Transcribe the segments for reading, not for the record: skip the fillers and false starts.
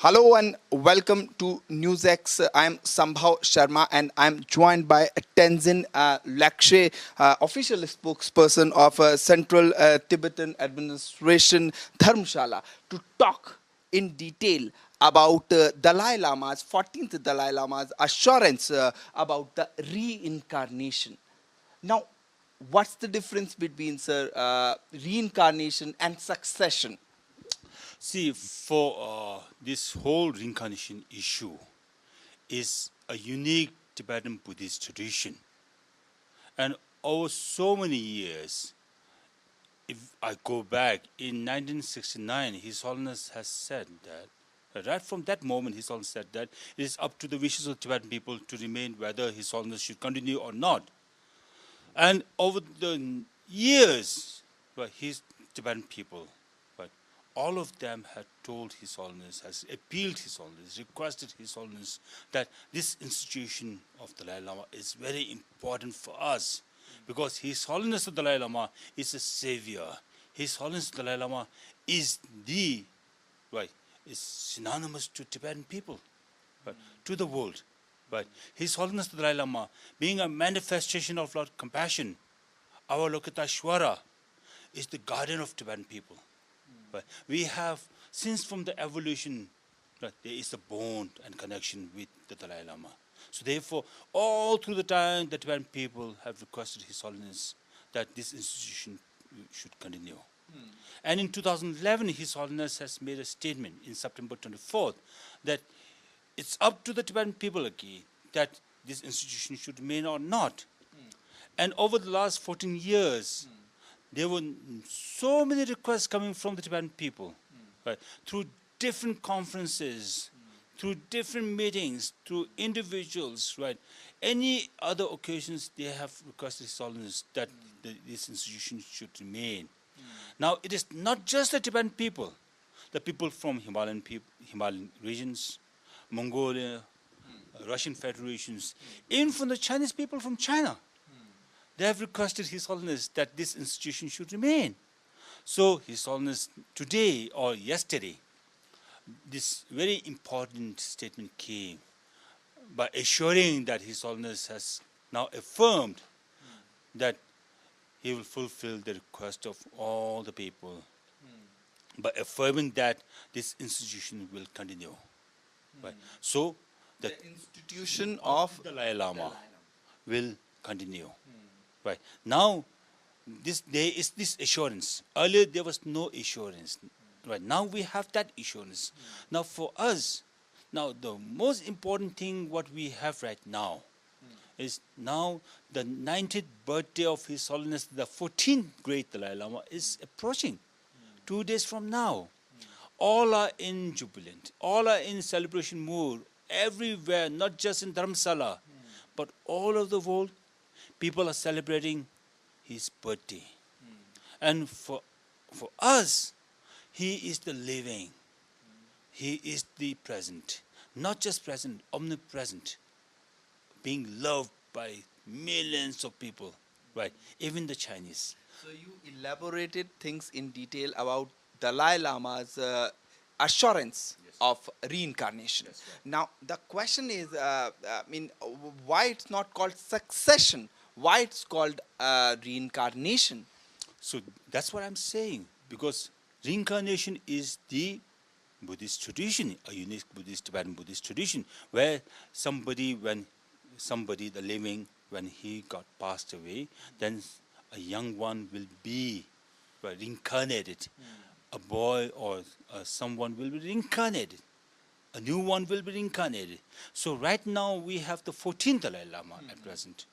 Hello and welcome to NewsX. I'm Sambhav Sharma and I'm joined by Tenzin Lekshay, official spokesperson of Central Tibetan Administration Dharmshala, to talk in detail about Dalai Lama's 14th Dalai Lama's assurance about the reincarnation. Now, what's the difference between reincarnation and succession? See, for this whole reincarnation issue is a unique Tibetan Buddhist tradition. And over so many years, if I go back, in 1969, His Holiness has said that, right from that moment, His Holiness said that it is up to the wishes of Tibetan people to remain whether His Holiness should continue or not. And over the years, his Tibetan people, all of them had told His Holiness, has appealed His Holiness, requested His Holiness that this institution of Dalai Lama is very important for us, because His Holiness the Dalai Lama is a savior. His Holiness the Dalai Lama is is synonymous to Tibetan people, to the world. His Holiness the Dalai Lama, being a manifestation of Lord compassion, our Lokitashvara, is the guardian of Tibetan people. We have, since from the evolution, there is a bond and connection with the Dalai Lama. So therefore, all through the time, the Tibetan people have requested His Holiness that this institution should continue. And in 2011, His Holiness has made a statement in September 24th that it's up to the Tibetan people again that this institution should remain or not. And over the last 14 years, there were so many requests coming from the Tibetan people, through different conferences, through different meetings, through individuals, any other occasions they have requested His Holiness that this institution should remain. Now, it is not just the Tibetan people, the people from Himalayan regions, Mongolia, Russian federations, even from the Chinese people from China. They have requested His Holiness that this institution should remain. So His Holiness today or yesterday, this very important statement came by assuring that His Holiness has now affirmed that He will fulfill the request of all the people, by affirming that this institution will continue. So the institution of the Dalai Lama will continue. Now, there is this assurance. Earlier, there was no assurance. Now we have that assurance. Now, for us, now the most important thing what we have right now is now the 90th birthday of His Holiness, the 14th great Dalai Lama, is approaching. 2 days from now, all are in jubilant, all are in celebration mood, everywhere, not just in Dharamsala, but all over the world. People are celebrating His birthday. And for us, He is the living. He is the present. Not just present, omnipresent. Being loved by millions of people. Even the Chinese. So you elaborated things in detail about Dalai Lama's assurance of reincarnation. Now, the question is, why it's not called succession? Why it's called reincarnation? So that's what I'm saying, because reincarnation is the Buddhist tradition, a unique Tibetan Buddhist tradition, where somebody, the living, when he got passed away, then a young one will be reincarnated. A boy or someone will be reincarnated. A new one will be reincarnated. So right now we have the 14th Dalai Lama at present.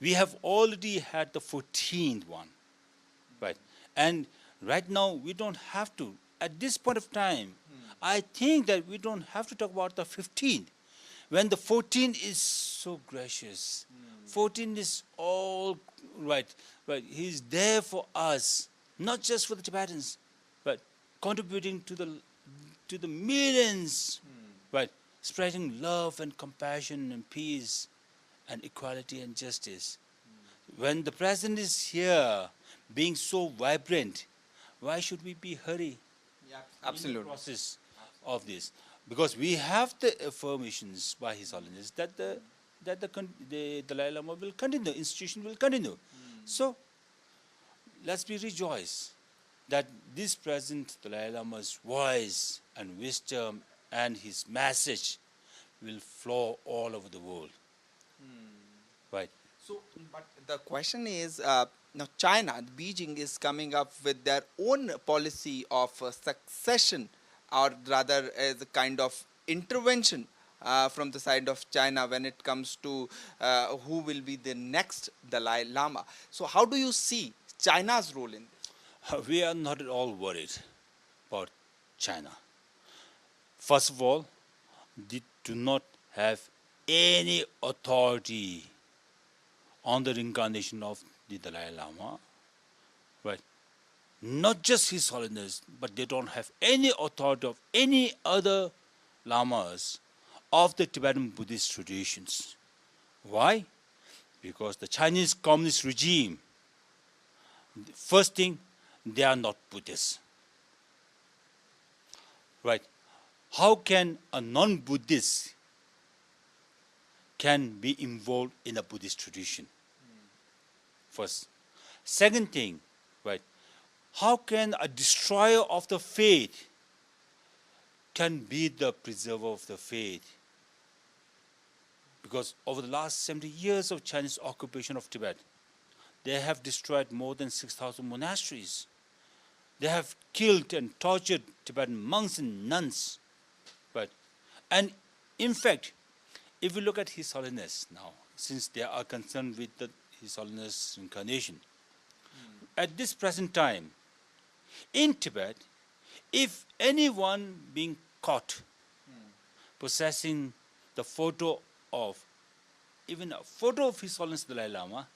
We have already had the 14th one. And right now we don't have to, at this point of time, I think that we don't have to talk about the 15th. When the 14th is so gracious, 14 is all right. He's there for us, not just for the Tibetans, but contributing to the millions, spreading love and compassion and peace and equality and justice. When the present is here, being so vibrant, why should we be hurry? Absolutely. In the process of this, because we have the affirmations by His Holiness that the Dalai Lama will continue, the institution will continue. So let's be rejoiced that this present Dalai Lama's voice and wisdom and his message will flow all over the world. Right. So, but the question is, now China, Beijing is coming up with their own policy of succession, or rather as a kind of intervention from the side of China when it comes to who will be the next Dalai Lama. So how do you see China's role in this? We are not at all worried about China. First of all, they do not have any authority on the reincarnation of the Dalai Lama, right? Not just His Holiness, but they don't have any authority of any other lamas of the Tibetan Buddhist traditions. Why? Because the Chinese communist regime, first thing, they are not Buddhists. Right? How can a non-Buddhist can be involved in a Buddhist tradition? First. Second thing, right? How can a destroyer of the faith can be the preserver of the faith? Because over the last 70 years of Chinese occupation of Tibet, they have destroyed more than 6,000 monasteries. They have killed and tortured Tibetan monks and nuns. Right? And in fact, if we look at His Holiness now, since they are concerned with His Holiness Reincarnation, at this present time, in Tibet, if anyone being caught possessing the photo of, even a photo of His Holiness Dalai Lama,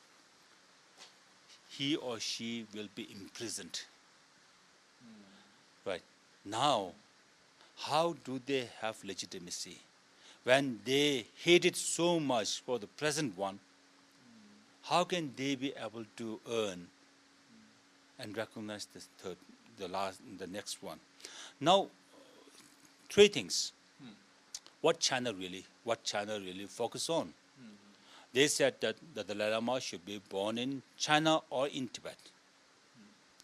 he or she will be imprisoned. Right. Now, how do they have legitimacy? When they hate it so much for the present one, how can they be able to earn and recognize the next one? Now, three things. What China really focus on? They said that the Dalai Lama should be born in China or in Tibet.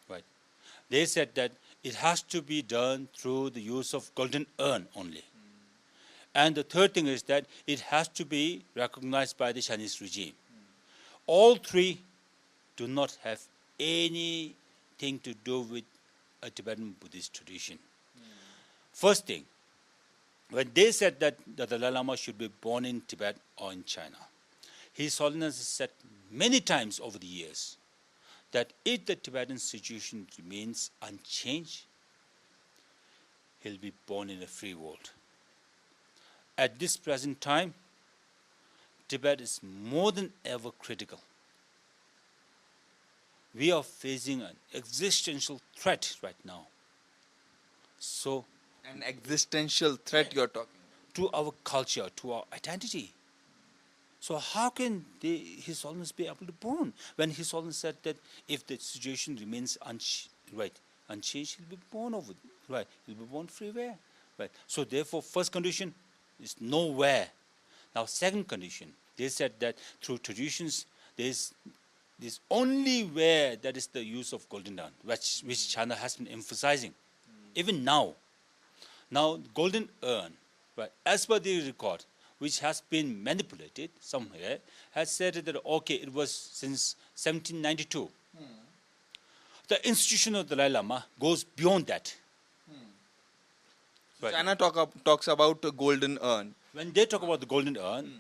Right. They said that it has to be done through the use of golden urn only. And the third thing is that it has to be recognized by the Chinese regime. All three do not have anything to do with a Tibetan Buddhist tradition. First thing, when they said that the Dalai Lama should be born in Tibet or in China, His Holiness has said many times over the years that if the Tibetan situation remains unchanged, he'll be born in a free world. At this present time, Tibet is more than ever critical. We are facing an existential threat right now. So, An existential threat you're talking about. to our culture, to our identity. So how can His Holiness be able to born? When His Holiness said that if the situation remains unchanged, he'll be born over, right? He'll be born freeware, right? So therefore, first condition is nowhere. Now, second condition, they said that through traditions, there's only where that is the use of golden urn, which China has been emphasizing, even now. Now, golden urn, right? As per the record, which has been manipulated somewhere, has said that, okay, it was since 1792. The institution of the Dalai Lama goes beyond that. Right. China talks about a golden urn. When they talk about the golden urn,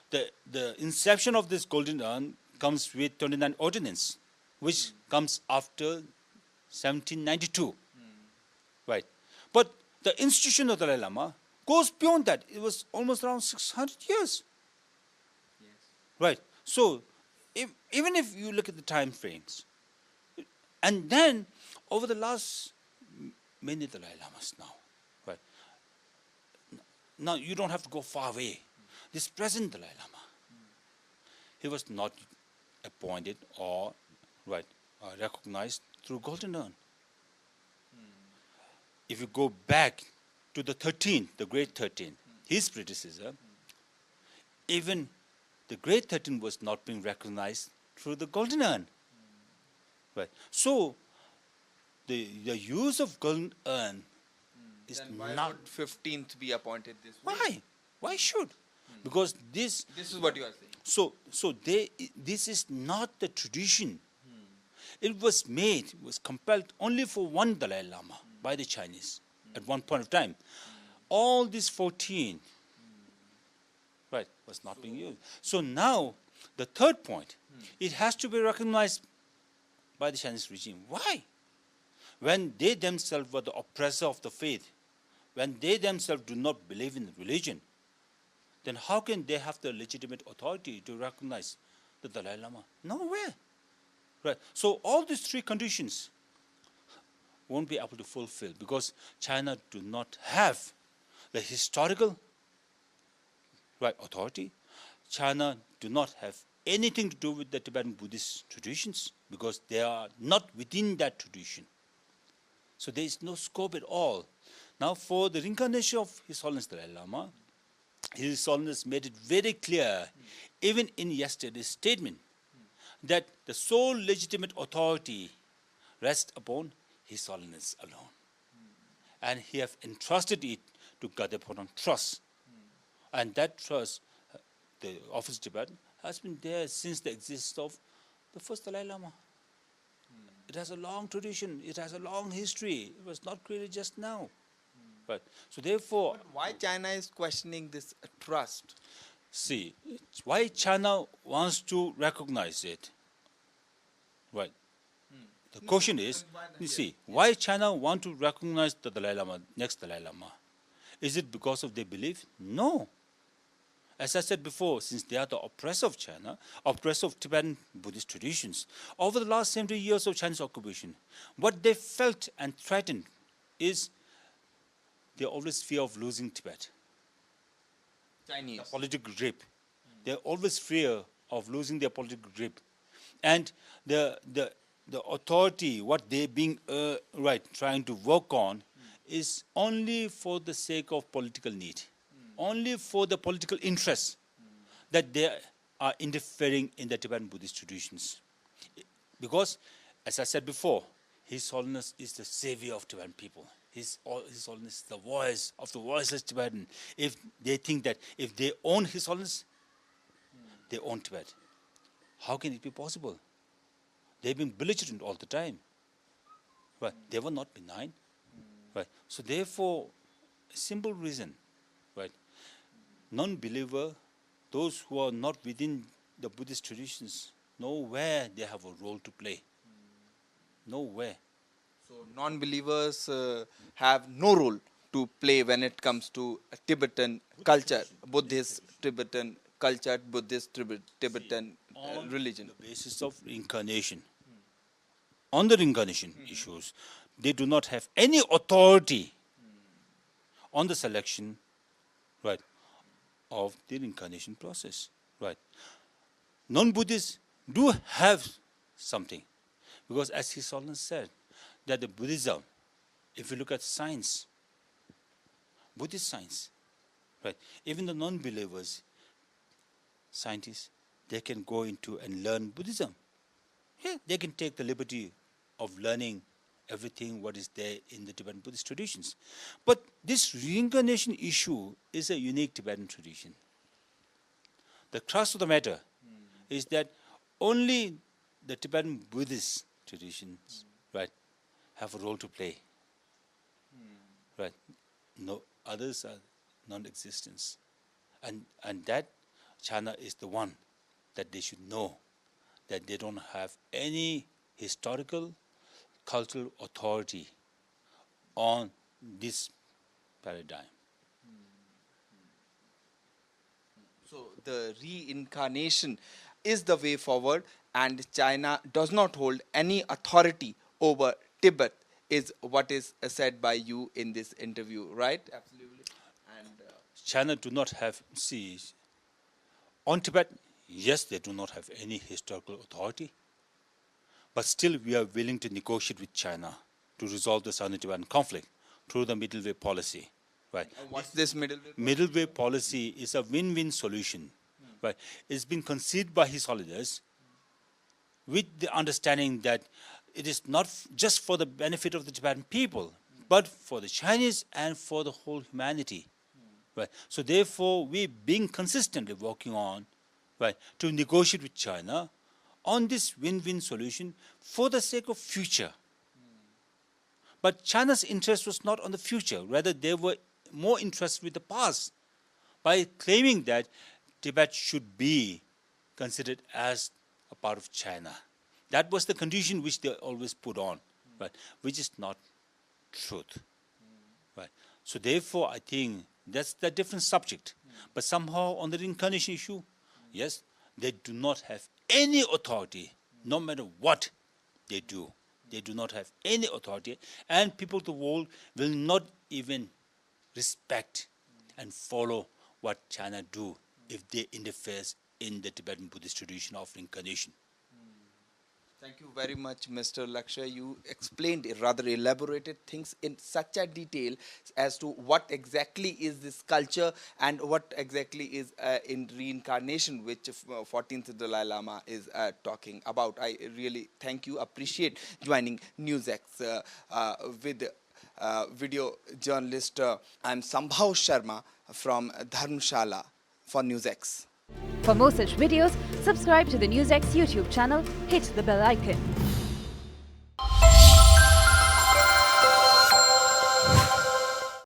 the inception of this golden urn comes with 29 ordinance, which comes after 1792. Right. But the institution of the Dalai Lama goes beyond that. It was almost around 600 years. Yes. Right. So, even if you look at the time frames, and then over the last many Dalai Lamas now, right? Now you don't have to go far away. This present Dalai Lama, he was not appointed or recognized through golden urn. If you go back to the 13th, the Great 13, his predecessor, even the Great 13 was not being recognized through the Golden Urn. Right. So the use of Golden Urn is Then why not. would 15th be appointed this way? Why? Why should? Because this. This is what you are saying. So this is not the tradition. It was made, it was compelled only for one Dalai Lama by the Chinese at one point of time. All these 14, right, was not being used. So now, the third point, it has to be recognized by the Chinese regime. Why? When they themselves were the oppressor of the faith, when they themselves do not believe in religion, then how can they have the legitimate authority to recognize the Dalai Lama? Nowhere. Right. So all these three conditions won't be able to fulfill because China do not have the historical right authority. China do not have anything to do with the Tibetan Buddhist traditions because they are not within that tradition. So there is no scope at all. Now for the reincarnation of His Holiness Dalai Lama, His Holiness made it very clear, even in yesterday's statement, that the sole legitimate authority rests upon His Holiness alone. And he have entrusted it to Gadapodon Trust. And that trust, the Office of Tibet, has been there since the existence of the first Dalai Lama. It has a long tradition, it has a long history. It was not created just now. Right. So therefore, But why China is questioning this trust? see, why China wants to recognize it, right? The question is, you see, why China want to recognize the Dalai Lama, next Dalai Lama? Is it because of their belief? No. As I said before, since they are the oppressor of China, oppressor of Tibetan Buddhist traditions, over the last 70 years of Chinese occupation, what they felt and threatened is they always fear of losing Tibet. Chinese. The political grip. They always fear of losing their political grip. And the authority, what they being trying to work on, is only for the sake of political need, only for the political interest that they are interfering in the Tibetan Buddhist traditions. Because, as I said before, His Holiness is the savior of Tibetan people. His Holiness is the voice of the voiceless Tibetan. If they think that if they own His Holiness, they own Tibet. How can it be possible? They've been belligerent all the time. Right? They were not benign. Right? So therefore, a simple reason, right? Non-believer, those who are not within the Buddhist traditions, nowhere they have a role to play. Nowhere. So non-believers have no role to play when it comes to Tibetan culture, Buddhist Tibetan culture, Buddhist Tibetan religion. On the basis of reincarnation. On the reincarnation issues, they do not have any authority on the selection, right, of the reincarnation process. Right. Non-Buddhists do have something. Because as His Holiness said, that the Buddhism, if you look at science, Buddhist science, right, even the non-believers, scientists, they can go into and learn Buddhism. Yeah, they can take the liberty of learning everything what is there in the Tibetan Buddhist traditions. But this reincarnation issue is a unique Tibetan tradition. The crux of the matter is that only the Tibetan Buddhist traditions, right, have a role to play. Right? No, others are non-existence. And that China is the one that they should know that they don't have any historical, cultural authority on this paradigm. So the reincarnation is the way forward, and China does not hold any authority over Tibet, is what is said by you in this interview, right? Absolutely. And China do not have, see, on Tibet, yes, they do not have any historical authority, but still we are willing to negotiate with China to resolve the Sino-Tibetan conflict through the middle way policy. Right. What's this middle way? Middle way policy is a win-win solution. Right. It's been conceived by His Holiness with the understanding that it is not just for the benefit of the Tibetan people, but for the Chinese and for the whole humanity. Right. So therefore, we being consistently working on, right, to negotiate with China on this win-win solution for the sake of future. But China's interest was not on the future. Rather, they were more interested with the past by claiming that Tibet should be considered as a part of China. That was the condition which they always put on, right, which is not truth. Right. So therefore, I think that's the different subject. But somehow on the reincarnation issue, yes, they do not have any authority, no matter what they do. They do not have any authority, and people of the world will not even respect and follow what China do if they interfere in the Tibetan Buddhist tradition of reincarnation. Thank you very much, Mr. Lekshay. You explained rather elaborated things in such a detail as to what exactly is this culture and what exactly is in reincarnation, which 14th Dalai Lama is talking about. I really thank you, appreciate joining NewsX with video journalist. I'm Sambhav Sharma from Dharmshala for NewsX. For more such videos, subscribe to the NewsX YouTube channel, hit the bell icon.